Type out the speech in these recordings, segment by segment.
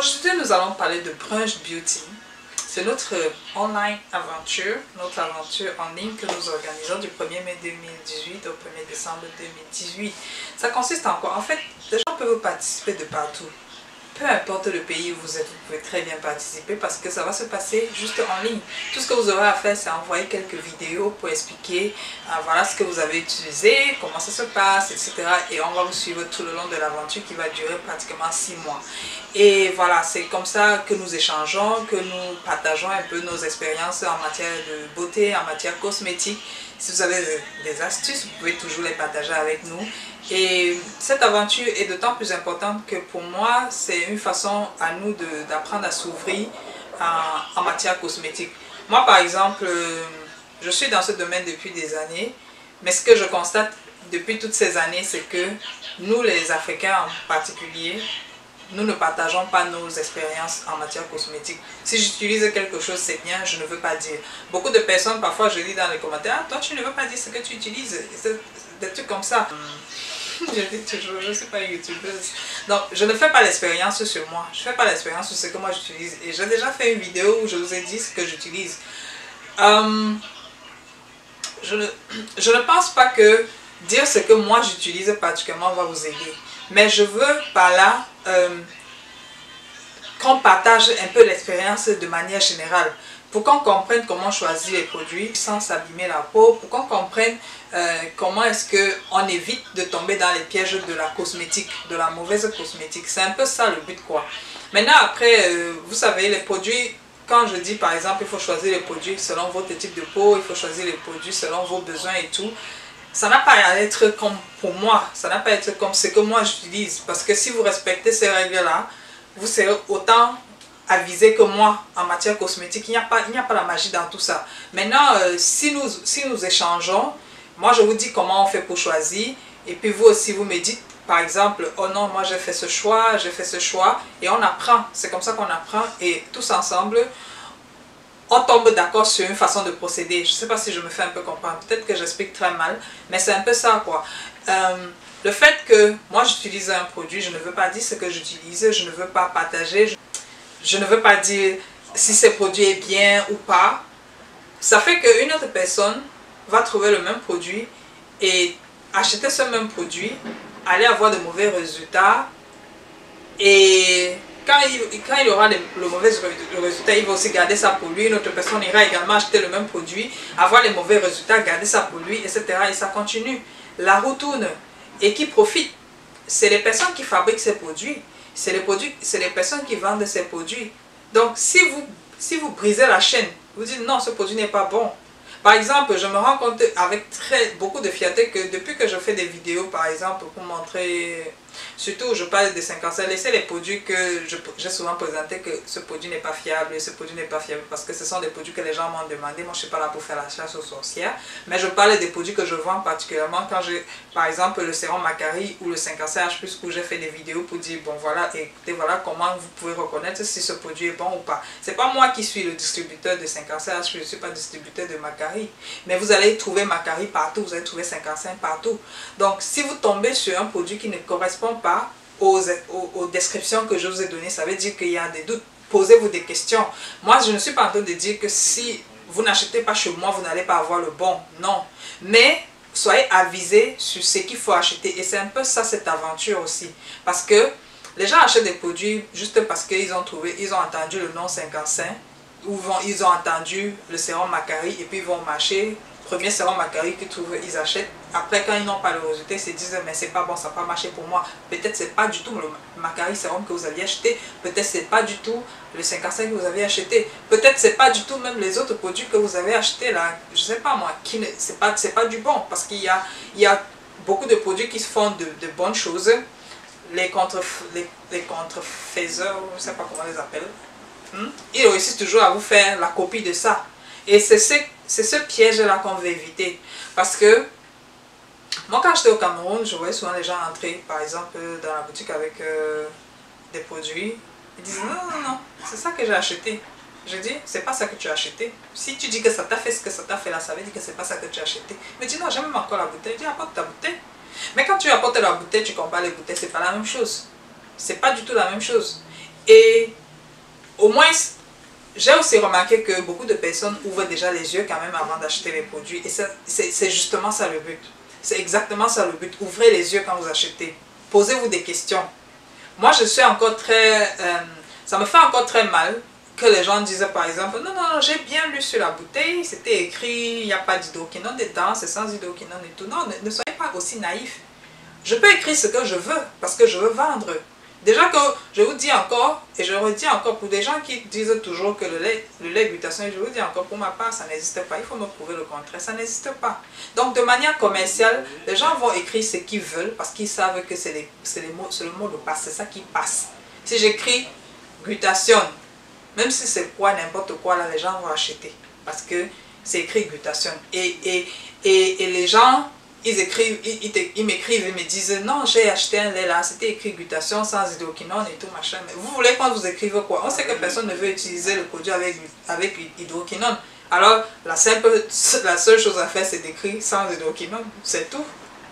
Aujourd'hui, nous allons parler de Brunch Beauty. C'est notre online aventure, notre aventure en ligne que nous organisons du 1er mai 2018 au 1er décembre 2018. Ça consiste en quoi? En fait, les gens peuvent participer de partout. Peu importe le pays où vous êtes, vous pouvez très bien participer parce que ça va se passer juste en ligne. Tout ce que vous aurez à faire, c'est envoyer quelques vidéos pour expliquer voilà ce que vous avez utilisé, comment ça se passe, etc. Et on va vous suivre tout le long de l'aventure qui va durer pratiquement 6 mois. Et voilà, c'est comme ça que nous échangeons, que nous partageons un peu nos expériences en matière de beauté, en matière cosmétique. Si vous avez des astuces, vous pouvez toujours les partager avec nous. Et cette aventure est d'autant plus importante que pour moi, c'est une façon à nous d'apprendre à s'ouvrir en matière cosmétique. Moi, par exemple, je suis dans ce domaine depuis des années, mais ce que je constate depuis toutes ces années, c'est que nous, les Africains en particulier, nous ne partageons pas nos expériences en matière cosmétique. Si j'utilise quelque chose, c'est bien, je ne veux pas dire. Beaucoup de personnes, parfois, je lis dans les commentaires, ah, toi, tu ne veux pas dire ce que tu utilises. Des trucs comme ça. Je dis toujours, je ne suis pas youtubeuse. Donc, je ne fais pas l'expérience sur moi. Je ne fais pas l'expérience sur ce que moi j'utilise. Et j'ai déjà fait une vidéo où je vous ai dit ce que j'utilise. Je ne pense pas que dire ce que moi j'utilise particulièrement va vous aider. Mais je veux par là qu'on partage un peu l'expérience de manière générale. Pour qu'on comprenne comment choisir les produits sans s'abîmer la peau, pour qu'on comprenne comment est-ce qu'on évite de tomber dans les pièges de la cosmétique, de la mauvaise cosmétique. C'est un peu ça le but, quoi. Maintenant, après, vous savez, les produits, quand je dis par exemple, il faut choisir les produits selon votre type de peau, il faut choisir les produits selon vos besoins et tout, ça n'a pas à être comme pour moi, ça n'a pas à être comme ce que moi j'utilise. Parce que si vous respectez ces règles-là, vous serez autant avisé que moi en matière cosmétique. Il n'y a pas la magie dans tout ça. Maintenant, si nous échangeons, moi je vous dis comment on fait pour choisir. Et puis vous aussi, vous me dites, par exemple, oh non, moi j'ai fait ce choix, et on apprend. C'est comme ça qu'on apprend et tous ensemble, on tombe d'accord sur une façon de procéder. Je ne sais pas si je me fais un peu comprendre. Peut-être que j'explique très mal, mais c'est un peu ça, quoi. Le fait que moi j'utilise un produit, je ne veux pas dire ce que j'utilise, je ne veux pas partager, je ne veux pas dire si ce produit est bien ou pas. Ça fait qu'une autre personne va trouver le même produit et acheter ce même produit, aller avoir de mauvais résultats. Et quand il aura le mauvais résultat, il va aussi garder ça pour lui. Une autre personne ira également acheter le même produit, avoir les mauvais résultats, garder ça pour lui, etc. Et ça continue. La roue tourne. Et qui profite? C'est les personnes qui fabriquent ces produits. C'est les personnes qui vendent ces produits. Donc, si vous brisez la chaîne, vous dites non, ce produit n'est pas bon. Par exemple, je me rends compte avec beaucoup de fierté que depuis que je fais des vidéos, par exemple, pour montrer, surtout je parle des 5 ans, laissez les produits que j'ai souvent présenté que ce produit n'est pas fiable, ce produit n'est pas fiable, parce que ce sont des produits que les gens m'ont demandé. Moi, je ne suis pas là pour faire la chasse aux sorcières, mais je parle des produits que je vends particulièrement quand j'ai, par exemple, le sérum Macari ou le 5ACH+, où j'ai fait des vidéos pour dire, bon voilà, écoutez, voilà comment vous pouvez reconnaître si ce produit est bon ou pas. C'est pas moi qui suis le distributeur de 5ACH+, je ne suis pas distributeur de Macari. Mais vous allez trouver Macari partout, vous allez trouver 55 partout. Donc, si vous tombez sur un produit qui ne correspond pas aux descriptions que je vous ai données, ça veut dire qu'il y a des doutes. Posez-vous des questions. Moi, je ne suis pas en train de dire que si vous n'achetez pas chez moi, vous n'allez pas avoir le bon. Non. Mais soyez avisés sur ce qu'il faut acheter. Et c'est un peu ça, cette aventure aussi. Parce que les gens achètent des produits juste parce qu'ils ont entendu le nom 55. Ou ils ont entendu le sérum Macari et puis ils vont marcher. Premier sérum Macari qu'ils trouvent, ils achètent. Après, quand ils n'ont pas le résultat, ils se disent mais c'est pas bon, ça n'a pas marché pour moi. Peut-être c'est pas du tout le Macari sérum que vous aviez acheté. Peut-être c'est pas du tout le 55 que vous avez acheté. Peut-être c'est pas du tout même les autres produits que vous avez achetés là. Je sais pas moi, c'est pas du bon. Parce qu'il y a beaucoup de produits qui font de bonnes choses. Les contrefaiseurs, je ne sais pas comment on les appelle. Ils réussissent toujours à vous faire la copie de ça. Et c'est ce piège-là qu'on veut éviter. Parce que, moi quand j'étais au Cameroun, je voyais souvent les gens entrer, par exemple, dans la boutique avec des produits. Ils disent, non, c'est ça que j'ai acheté. Je dis, c'est pas ça que tu as acheté. Si tu dis que ça t'a fait ce que ça t'a fait là, ça veut dire que c'est pas ça que tu as acheté. Mais dis, non, j'ai même encore la bouteille. Je dis, apporte ta bouteille. Mais quand tu apportes la bouteille, tu compares les bouteilles, c'est pas la même chose. C'est pas du tout la même chose. Et au moins, j'ai aussi remarqué que beaucoup de personnes ouvrent déjà les yeux quand même avant d'acheter les produits. Et c'est justement ça le but. C'est exactement ça le but. Ouvrez les yeux quand vous achetez. Posez-vous des questions. Moi, je suis encore très... ça me fait encore très mal que les gens disent par exemple, non, non, j'ai bien lu sur la bouteille, c'était écrit, il n'y a pas d'hydroquinone dedans, c'est sans hydroquinone et tout. Non, ne soyez pas aussi naïfs. Je peux écrire ce que je veux parce que je veux vendre. Déjà que je vous dis encore, et je redis encore pour des gens qui disent toujours que le lait glutation, je vous dis encore pour ma part, ça n'existe pas. Il faut me prouver le contraire, ça n'existe pas. Donc de manière commerciale, les gens vont écrire ce qu'ils veulent parce qu'ils savent que c'est le mot de passe, c'est ça qui passe. Si j'écris glutation, même si c'est quoi, n'importe quoi, là, les gens vont acheter parce que c'est écrit glutation. Et les gens... Ils m'écrivent et me disent non, j'ai acheté un lait là, c'était écrit glutation sans hydroquinone et tout machin. Mais vous voulez qu'on vous écrive quoi? On sait que personne ne veut utiliser le produit avec hydroquinone. Alors la seule chose à faire c'est d'écrire sans hydroquinone, c'est tout.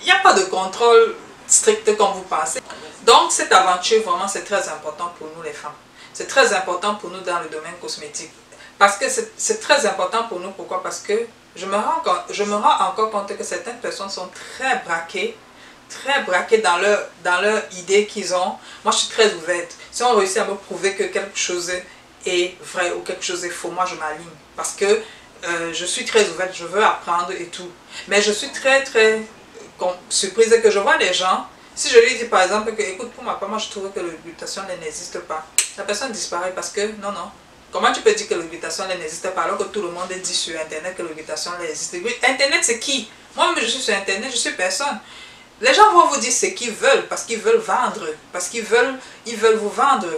Il n'y a pas de contrôle strict comme vous pensez. Donc cette aventure vraiment c'est très important pour nous les femmes. C'est très important pour nous dans le domaine cosmétique. Parce que c'est très important pour nous, pourquoi? Parce que je me rends encore compte que certaines personnes sont très braquées dans leur idée qu'ils ont. Moi, je suis très ouverte. Si on réussit à me prouver que quelque chose est vrai ou quelque chose est faux, moi, je m'aligne. Parce que je suis très ouverte, je veux apprendre et tout. Mais je suis très surprise que je vois des gens, si je lui dis par exemple que, écoute, pour ma part, moi, je trouve que le glutation n'existe pas. La personne disparaît parce que, non. Comment tu peux dire que le glutation n'existe pas alors que tout le monde dit sur Internet que le glutation existe? Internet, c'est qui? Moi, je suis sur Internet, je suis personne. Les gens vont vous dire ce qu'ils veulent parce qu'ils veulent vendre, parce qu'ils veulent vous vendre.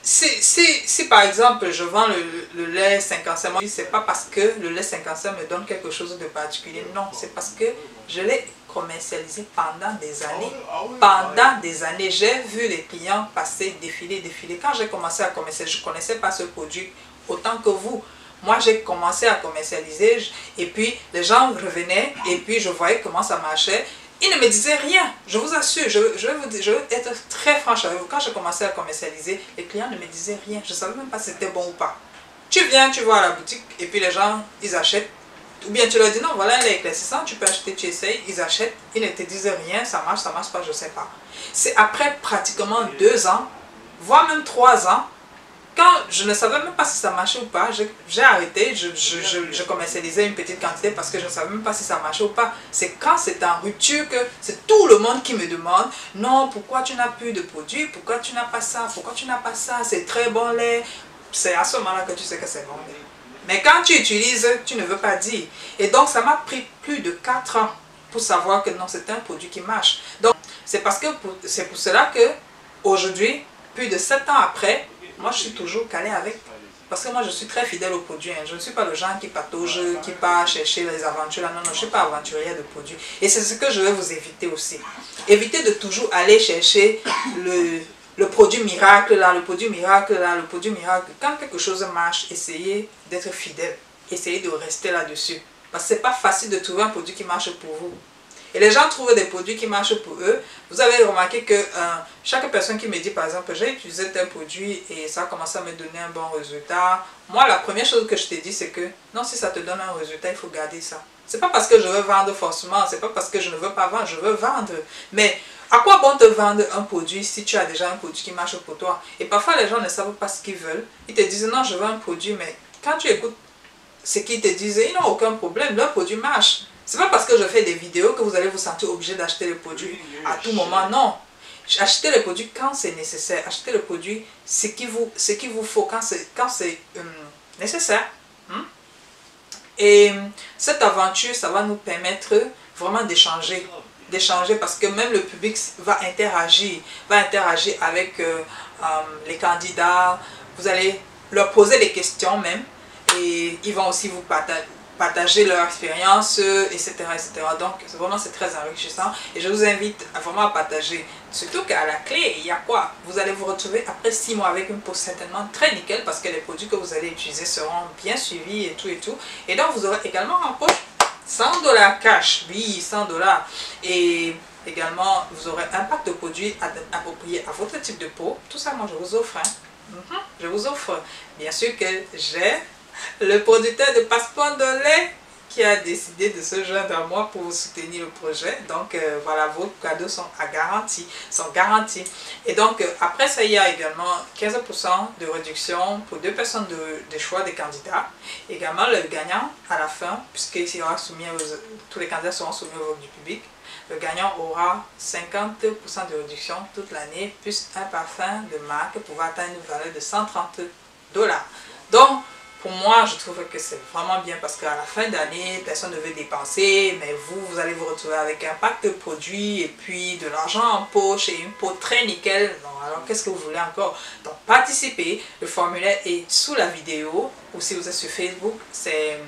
Si par exemple je vends le lait 55, moi c'est pas parce que le lait 55 me donne quelque chose de particulier, non, c'est parce que je l'ai commercialisé pendant des années. Pendant des années, j'ai vu les clients passer, défiler. Quand j'ai commencé à commercialiser, je ne connaissais pas ce produit autant que vous. Moi, j'ai commencé à commercialiser et puis les gens revenaient et puis je voyais comment ça marchait. Ils ne me disaient rien, je vous assure, je vais être très franche avec vous. Quand j'ai commencé à commercialiser, les clients ne me disaient rien. Je ne savais même pas si c'était bon ou pas. Tu viens, tu vas à la boutique et puis les gens, ils achètent. Ou bien tu leur dis non, voilà un lait éclaircissant, tu peux acheter, tu essayes, ils achètent, ils ne te disent rien, ça marche pas, je ne sais pas. C'est après pratiquement 2 ans, voire même 3 ans, quand je ne savais même pas si ça marchait ou pas, j'ai arrêté, je commercialisais une petite quantité parce que je ne savais même pas si ça marchait ou pas. C'est quand c'est en rupture que c'est tout le monde qui me demande « Non, pourquoi tu n'as plus de produits? Pourquoi tu n'as pas ça? Pourquoi tu n'as pas ça? C'est très bon lait. » C'est à ce moment-là que tu sais que c'est bon lait. Mais quand tu utilises, tu ne veux pas dire. Et donc, ça m'a pris plus de 4 ans pour savoir que non, c'est un produit qui marche. Donc, c'est pour cela que aujourd'hui, plus de 7 ans après, moi, je suis toujours calée avec. Parce que moi, je suis très fidèle aux produits. Je ne suis pas le genre qui patauge, qui part chercher les aventures. Non, je ne suis pas aventurière de produits. Et c'est ce que je vais vous éviter aussi. Évitez de toujours aller chercher le produit miracle là, le produit miracle là, le produit miracle. Quand quelque chose marche, essayez d'être fidèle. Essayez de rester là-dessus. Parce que ce n'est pas facile de trouver un produit qui marche pour vous. Et les gens trouvent des produits qui marchent pour eux. Vous avez remarqué que chaque personne qui me dit par exemple j'ai utilisé tel produit et ça a commencé à me donner un bon résultat. Moi la première chose que je te dis c'est que non, si ça te donne un résultat il faut garder ça. C'est pas parce que je veux vendre forcément, c'est pas parce que je ne veux pas vendre, je veux vendre. Mais à quoi bon te vendre un produit si tu as déjà un produit qui marche pour toi? Et parfois les gens ne savent pas ce qu'ils veulent. Ils te disent non je veux un produit, mais quand tu écoutes ce qu'ils te disent, ils n'ont aucun problème, leur produit marche. C'est pas parce que je fais des vidéos que vous allez vous sentir obligé d'acheter le produit à tout moment, non. Achetez le produit quand c'est nécessaire. Achetez le produit ce qu'il vous faut quand c'est nécessaire. Et cette aventure, ça va nous permettre vraiment d'échanger. D'échanger parce que même le public va interagir avec les candidats. Vous allez leur poser des questions même. Et ils vont aussi vous partager leur expérience, etc. Donc, vraiment, c'est très enrichissant. Et je vous invite vraiment à partager. Surtout qu'à la clé, il y a quoi? Vous allez vous retrouver après 6 mois avec une peau certainement très nickel parce que les produits que vous allez utiliser seront bien suivis et tout et tout. Et donc, vous aurez également en poche $100 cash. Oui, $100. Et également, vous aurez un pack de produits appropriés à votre type de peau. Tout ça, moi, je vous offre. Je vous offre bien sûr que j'ai le producteur de passeport de lait qui a décidé de se joindre à moi pour soutenir le projet. Donc voilà, vos cadeaux sont garantis. Et donc après ça, il y a également 15% de réduction pour 2 personnes de choix des candidats. Également le gagnant à la fin, puisqu'il sera soumis tous les candidats seront soumis au vote du public. Le gagnant aura 50% de réduction toute l'année, plus un parfum de marque pouvant atteindre une valeur de 130 $. Donc, pour moi, je trouve que c'est vraiment bien parce qu'à la fin d'année, personne ne veut dépenser, mais vous allez vous retrouver avec un pack de produits et puis de l'argent en poche et une peau très nickel. Donc, alors, qu'est-ce que vous voulez encore? Donc, participez. Le formulaire est sous la vidéo ou si vous êtes sur Facebook, c'est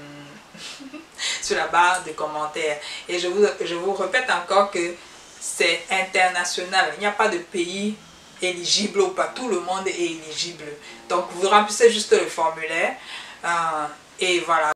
sur la barre de commentaires. Et je vous répète encore que c'est international. Il n'y a pas de pays éligible ou pas, tout le monde est éligible. Donc vous remplissez juste le formulaire et voilà.